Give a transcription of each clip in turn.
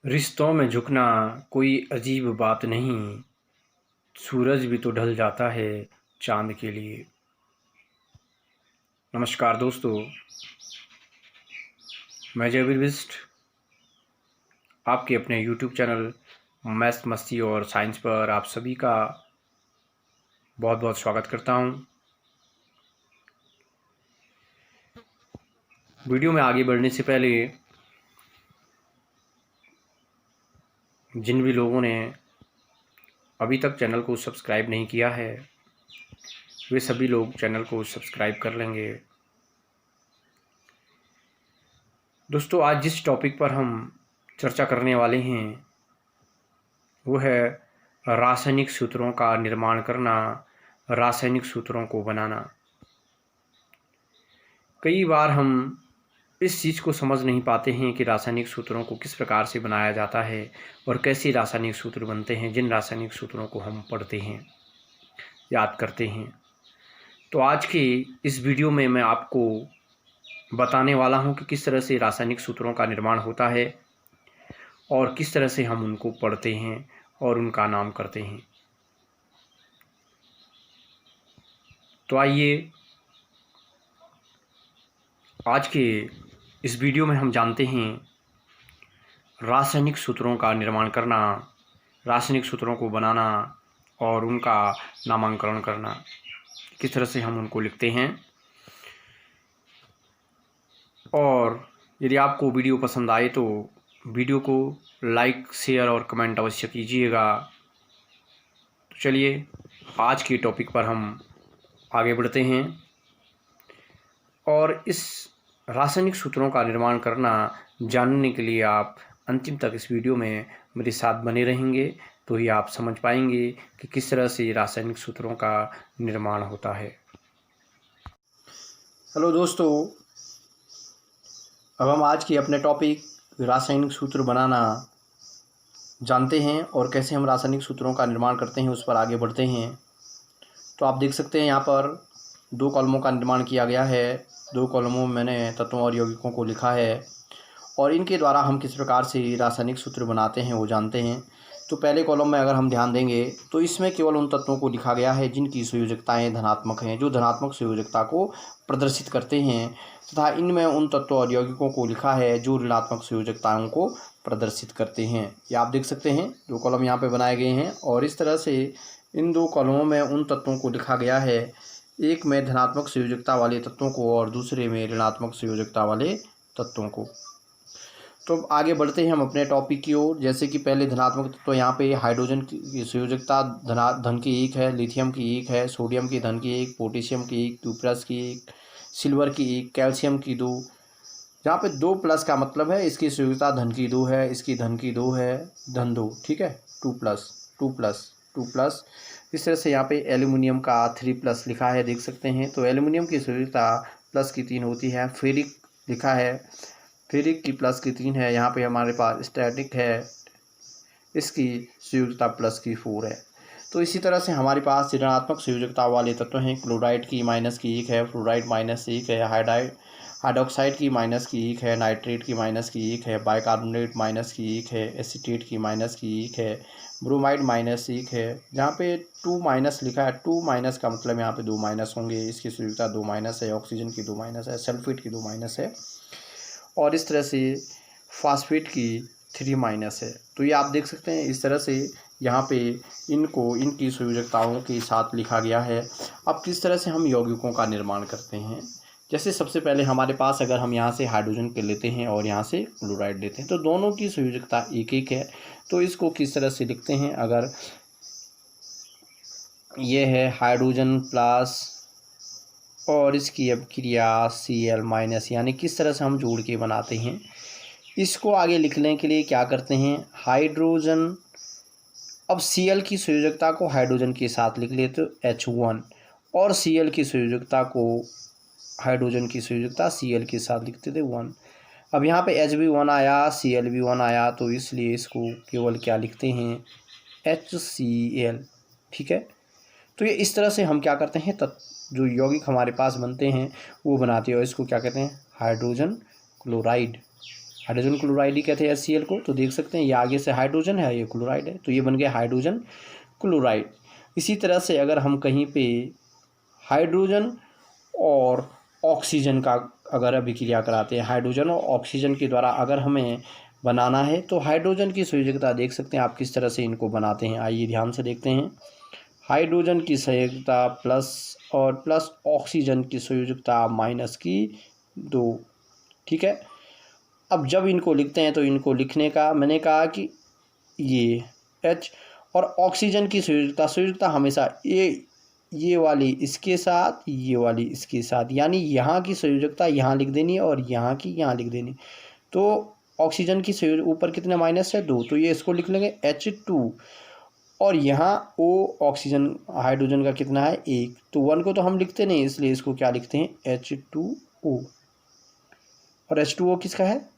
रिश्तों में झुकना कोई अजीब बात नहीं, सूरज भी तो ढल जाता है चाँद के लिए। नमस्कार दोस्तों, मैं जयवीर बिष्ट आपके अपने यूट्यूब चैनल मैथ्स मस्ती और साइंस पर आप सभी का बहुत बहुत स्वागत करता हूँ। वीडियो में आगे बढ़ने से पहले जिन भी लोगों ने अभी तक चैनल को सब्सक्राइब नहीं किया है, वे सभी लोग चैनल को सब्सक्राइब कर लेंगे। दोस्तों, आज जिस टॉपिक पर हम चर्चा करने वाले हैं वो है रासायनिक सूत्रों का निर्माण करना, रासायनिक सूत्रों को बनाना। कई बार हम इस चीज़ को समझ नहीं पाते हैं कि रासायनिक सूत्रों को किस प्रकार से बनाया जाता है और कैसे रासायनिक सूत्र बनते हैं, जिन रासायनिक सूत्रों को हम पढ़ते हैं, याद करते हैं। तो आज के इस वीडियो में मैं आपको बताने वाला हूं कि किस तरह से रासायनिक सूत्रों का निर्माण होता है और किस तरह से हम उनको पढ़ते हैं और उनका नाम करते हैं। तो आइए आज के इस वीडियो में हम जानते हैं रासायनिक सूत्रों का निर्माण करना, रासायनिक सूत्रों को बनाना और उनका नामकरण करना, किस तरह से हम उनको लिखते हैं। और यदि आपको वीडियो पसंद आए तो वीडियो को लाइक, शेयर और कमेंट अवश्य कीजिएगा। तो चलिए आज के टॉपिक पर हम आगे बढ़ते हैं और इस रासायनिक सूत्रों का निर्माण करना जानने के लिए आप अंतिम तक इस वीडियो में मेरे साथ बने रहेंगे, तो ही आप समझ पाएंगे कि किस तरह से रासायनिक सूत्रों का निर्माण होता है। हेलो दोस्तों, अब हम आज के अपने टॉपिक रासायनिक सूत्र बनाना जानते हैं और कैसे हम रासायनिक सूत्रों का निर्माण करते हैं उस पर आगे बढ़ते हैं। तो आप देख सकते हैं यहाँ पर दो कॉलमों का निर्माण किया गया है। दो कॉलमों में मैंने तत्वों और यौगिकों को लिखा है और इनके द्वारा हम किस प्रकार से रासायनिक सूत्र बनाते हैं वो जानते हैं। तो पहले कॉलम में अगर हम ध्यान देंगे तो इसमें केवल उन तत्वों को लिखा गया है जिनकी संयोजकताएं धनात्मक हैं, जो धनात्मक संयोजकता को प्रदर्शित करते हैं, तथा इनमें उन तत्वों और यौगिकों को लिखा है जो ऋणात्मक संयोजकताओं को प्रदर्शित करते हैं। ये आप देख सकते हैं, दो कॉलम यहाँ पे बनाए गए हैं और इस तरह से इन दो कॉलमों में उन तत्वों को लिखा गया है, एक में धनात्मक संयोजकता वाले तत्वों को और दूसरे में ऋणात्मक संयोजकता वाले तत्वों को। तो आगे बढ़ते हैं हम अपने टॉपिक की ओर। जैसे कि पहले धनात्मक तत्व यहाँ पे हाइड्रोजन की संयोजकता धन की 1 है, लिथियम की 1 है, सोडियम की धन की 1, पोटेशियम की 1, 2 प्लस की 1, सिल्वर की 1, कैल्शियम की 2। जहाँ पे 2 प्लस का मतलब है इसकी संयोजकता धन की 2 है, इसकी धन की 2 है, धन 2, ठीक है, 2 प्लस 2 प्लस 2 प्लस। इस तरह से यहाँ पे एल्यूमिनियम का 3 प्लस लिखा है, देख सकते हैं। तो एल्यूमिनियम की संयोजकता प्लस की 3 होती है। फेरिक लिखा है, फेरिक की प्लस की 3 है। यहाँ पे हमारे पास स्टैटिक है, इसकी संयोजकता प्लस की 4 है। तो इसी तरह से हमारे पास ऋणात्मक संयोजकता वाले तत्व हैं। क्लोराइड की माइनस की 1 है, फ्लोराइड माइनस 1 है, हाइड्रोक्साइड की माइनस की 1 है, नाइट्रेट की माइनस की 1 है, बाइकार्बोनेट माइनस की 1 है, एसीटेट की माइनस की 1 है, ब्रोमाइड माइनस 1 है। जहाँ पे 2 माइनस लिखा है, 2 माइनस का मतलब यहाँ पे 2 माइनस होंगे, इसकी संयोजकता 2 माइनस है। ऑक्सीजन की 2 माइनस है, सल्फेट की 2 माइनस है और इस तरह से फास्फेट की 3 माइनस है। तो ये आप देख सकते हैं, इस तरह से यहाँ पे इनको इनकी संयोजकताओं के साथ लिखा गया है। अब किस तरह से हम यौगिकों का निर्माण करते हैं। जैसे सबसे पहले हमारे पास अगर हम यहाँ से हाइड्रोजन के लेते हैं और यहाँ से क्लोराइड लेते हैं तो दोनों की संयोजकता 1-1 है। तो इसको किस तरह से लिखते हैं, अगर ये है हाइड्रोजन प्लस और इसकी अभिक्रिया Cl माइनस, यानी किस तरह से हम जोड़ के बनाते हैं। इसको आगे लिखने के लिए क्या करते हैं, हाइड्रोजन, अब Cl की संयोजकता को हाइड्रोजन के साथ लिख लेते तो H1 और Cl की संयोजकता को हाइड्रोजन की संयोजकता Cl के साथ लिखते थे 1। अब यहाँ पे H भी 1 आया, Cl भी 1 आया, तो इसलिए इसको केवल क्या लिखते हैं, HCl, ठीक है। तो ये इस तरह से हम क्या करते हैं, जो यौगिक हमारे पास बनते हैं वो बनाते हैं और इसको क्या कहते हैं, हाइड्रोजन क्लोराइड, हाइड्रोजन क्लोराइड ही कहते हैं HCl को। तो देख सकते हैं ये आगे से हाइड्रोजन है, ये क्लोराइड है, तो ये बन गया हाइड्रोजन क्लोराइड। इसी तरह से अगर हम कहीं पे हाइड्रोजन और ऑक्सीजन का अगर अभिक्रिया कराते हैं, हाइड्रोजन और ऑक्सीजन के द्वारा अगर हमें बनाना है, तो हाइड्रोजन की संयोजकता देख सकते हैं आप किस तरह से इनको बनाते हैं। आइए ध्यान से देखते हैं। हाइड्रोजन की संयोजकता प्लस और प्लस ऑक्सीजन की संयोजकता -2, ठीक है। अब जब इनको लिखते हैं तो इनको लिखने का मैंने कहा कि ये H और ऑक्सीजन की संयोजकता हमेशा ये वाली इसके साथ, ये वाली इसके साथ, यानी यहाँ की संयोजकता यहाँ लिख देनी है और यहाँ की यहाँ लिख देनी। तो ऑक्सीजन की संयोजक ऊपर कितने माइनस है 2, तो ये इसको लिख लेंगे H2 और यहाँ O ऑक्सीजन हाइड्रोजन का कितना है 1, तो 1 को तो हम लिखते नहीं, इसलिए इसको क्या लिखते हैं H2O। और H2O किसका है,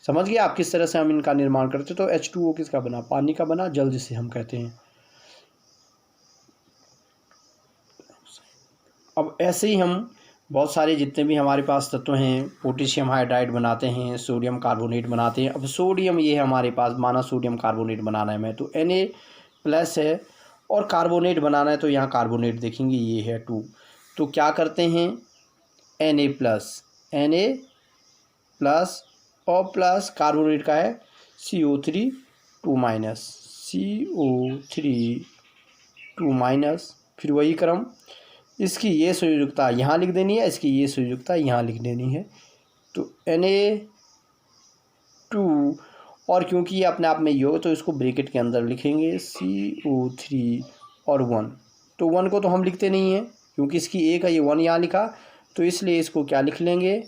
समझ गए आप किस तरह से हम इनका निर्माण करते। तो H2O किसका बना, पानी का बना, जल जिसे हम कहते हैं। अब ऐसे ही हम बहुत सारे जितने भी हमारे पास तत्व हैं, पोटेशियम हाइड्राइड बनाते हैं, सोडियम कार्बोनेट बनाते हैं। अब सोडियम ये है हमारे पास, माना सोडियम कार्बोनेट बनाना है मैं, तो Na+ है और कार्बोनेट बनाना है, तो यहाँ कार्बोनेट देखेंगे ये है 2। तो क्या करते हैं Na+ और प्लस कार्बोनेट का है CO3 2-, CO3 2-, फिर वही क्रम, इसकी ये संयोजकता यहाँ लिख देनी है, इसकी ये संयोजकता यहाँ लिख देनी है। तो Na2 और क्योंकि ये अपने आप में योग, तो इसको ब्रैकेट के अंदर लिखेंगे CO3 और 1। तो 1 को तो हम लिखते नहीं हैं क्योंकि इसकी एक है, ये 1 यहाँ लिखा, तो इसलिए इसको क्या लिख लेंगे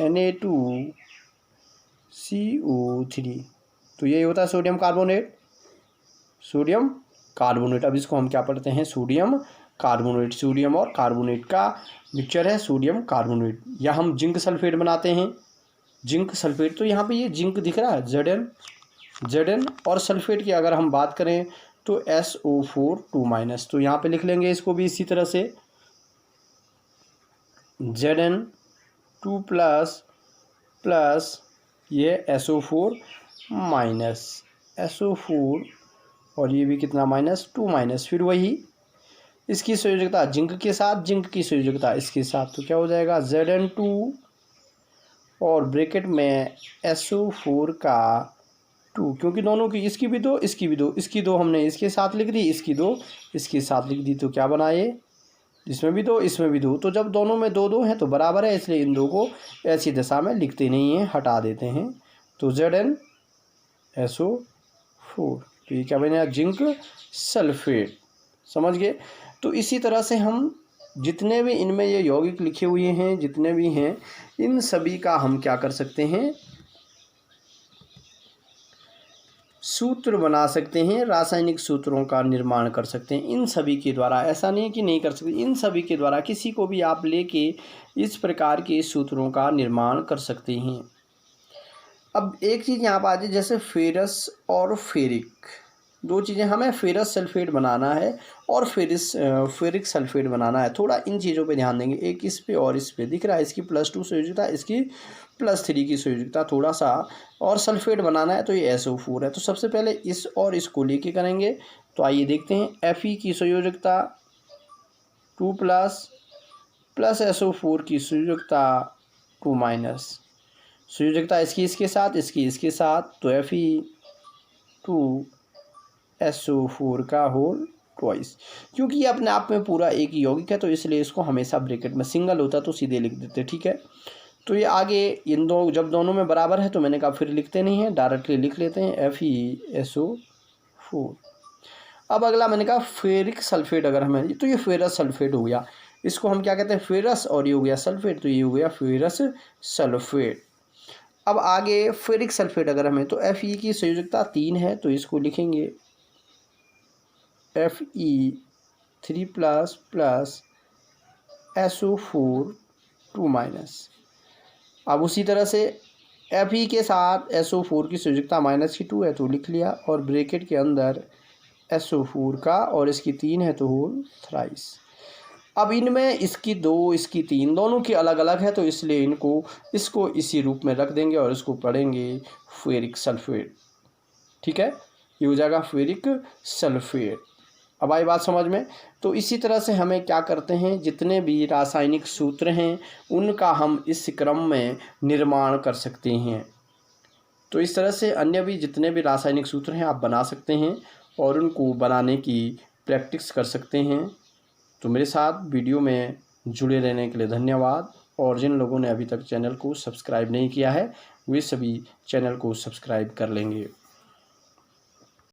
Na2CO3। तो ये होता है सोडियम कार्बोनेट, सोडियम कार्बोनेट। अब इसको हम क्या पढ़ते हैं, सोडियम कार्बोनेट। सोडियम और कार्बोनेट का मिक्सचर है सोडियम कार्बोनेट। या हम जिंक सल्फेट बनाते हैं, जिंक सल्फेट, तो यहाँ पे ये जिंक दिख रहा है Zn और सल्फेट की अगर हम बात करें तो SO4 2-, तो यहाँ पे लिख लेंगे इसको भी इसी तरह से Zn2 प्लस ये SO4 SO4 और ये भी कितना -2-, फिर वही इसकी संयोजकता जिंक के साथ, जिंक की संयोजकता इसके साथ, तो क्या हो जाएगा Zn2 और ब्रैकेट में SO4 का 2, क्योंकि दोनों की इसकी भी 2, इसकी भी 2, इसकी 2 हमने इसके साथ लिख दी, इसकी 2 इसके साथ लिख दी, तो क्या बना ये, इसमें भी 2 इसमें भी 2। तो जब दोनों में 2-2 हैं तो बराबर है, इसलिए इन 2 को ऐसी दशा में लिखते नहीं हैं, हटा देते हैं। तो ZnSO4, तो ये क्या बनेगा जिंक सल्फेट, समझ गए। तो इसी तरह से हम जितने भी इनमें ये यौगिक लिखे हुए हैं, जितने भी हैं, इन सभी का हम क्या कर सकते हैं, सूत्र बना सकते हैं, रासायनिक सूत्रों का निर्माण कर सकते हैं इन सभी के द्वारा। ऐसा नहीं है कि नहीं कर सकते, इन सभी के द्वारा किसी को भी आप लेके इस प्रकार के सूत्रों का निर्माण कर सकते हैं। अब एक चीज़ यहाँ पर आ जाए, जैसे फेरस और फेरिक, 2 चीज़ें, हमें फेरस सल्फेट बनाना है और फेरिक सल्फेट बनाना है। थोड़ा इन चीज़ों पे ध्यान देंगे, एक इस पे और इस पे दिख रहा है, इसकी +2 संयोजकता, इसकी +3 की संयोजकता, थोड़ा सा और सल्फेट बनाना है, तो ये SO4 है। तो सबसे पहले इस और इसको लेके करेंगे। तो आइए देखते हैं, Fe की संयोजकता 2 प्लस SO4 की संयोजकता 2-, संयोजकता इसकी इसके साथ, इसकी इसके साथ, तो Fe2SO4 का होल ट्वाइस। क्योंकि ये अपने आप में पूरा एक ही यौगिक है, तो इसलिए इसको हमेशा ब्रैकेट में, सिंगल होता तो सीधे लिख देते, ठीक है। तो ये आगे इन दो, जब दोनों में बराबर है तो मैंने कहा फिर लिखते नहीं हैं, डायरेक्टली लिख लेते हैं FeSO4। अब अगला मैंने कहा फेरिक सल्फेट अगर हमें, तो ये फेरस सल्फेट हो गया, इसको हम क्या कहते हैं फेरस, और ये हो गया सल्फेट, तो ये हो गया फेरस सल्फेट। अब आगे फेरिक सल्फेट अगर हमें, तो Fe की संयोजकता 3 है, तो इसको लिखेंगे Fe3 प्लस SO4 2-। अब उसी तरह से Fe के साथ SO4 की संयोजकता -2 है, तो लिख लिया, और ब्रैकेट के अंदर SO4 का और इसकी 3 है, तो होल थ्राइस। अब इनमें इसकी 2 इसकी 3 दोनों की अलग अलग है, तो इसलिए इसको इसी रूप में रख देंगे और इसको पढ़ेंगे फेरिक सल्फेट। ठीक है, ये हो जाएगा फेरिक सल्फेट। अब आई बात समझ में। तो इसी तरह से हमें क्या करते हैं, जितने भी रासायनिक सूत्र हैं उनका हम इस क्रम में निर्माण कर सकते हैं। तो इस तरह से अन्य भी जितने भी रासायनिक सूत्र हैं आप बना सकते हैं और उनको बनाने की प्रैक्टिस कर सकते हैं। तो मेरे साथ वीडियो में जुड़े रहने के लिए धन्यवाद। और जिन लोगों ने अभी तक चैनल को सब्सक्राइब नहीं किया है वे सभी चैनल को सब्सक्राइब कर लेंगे।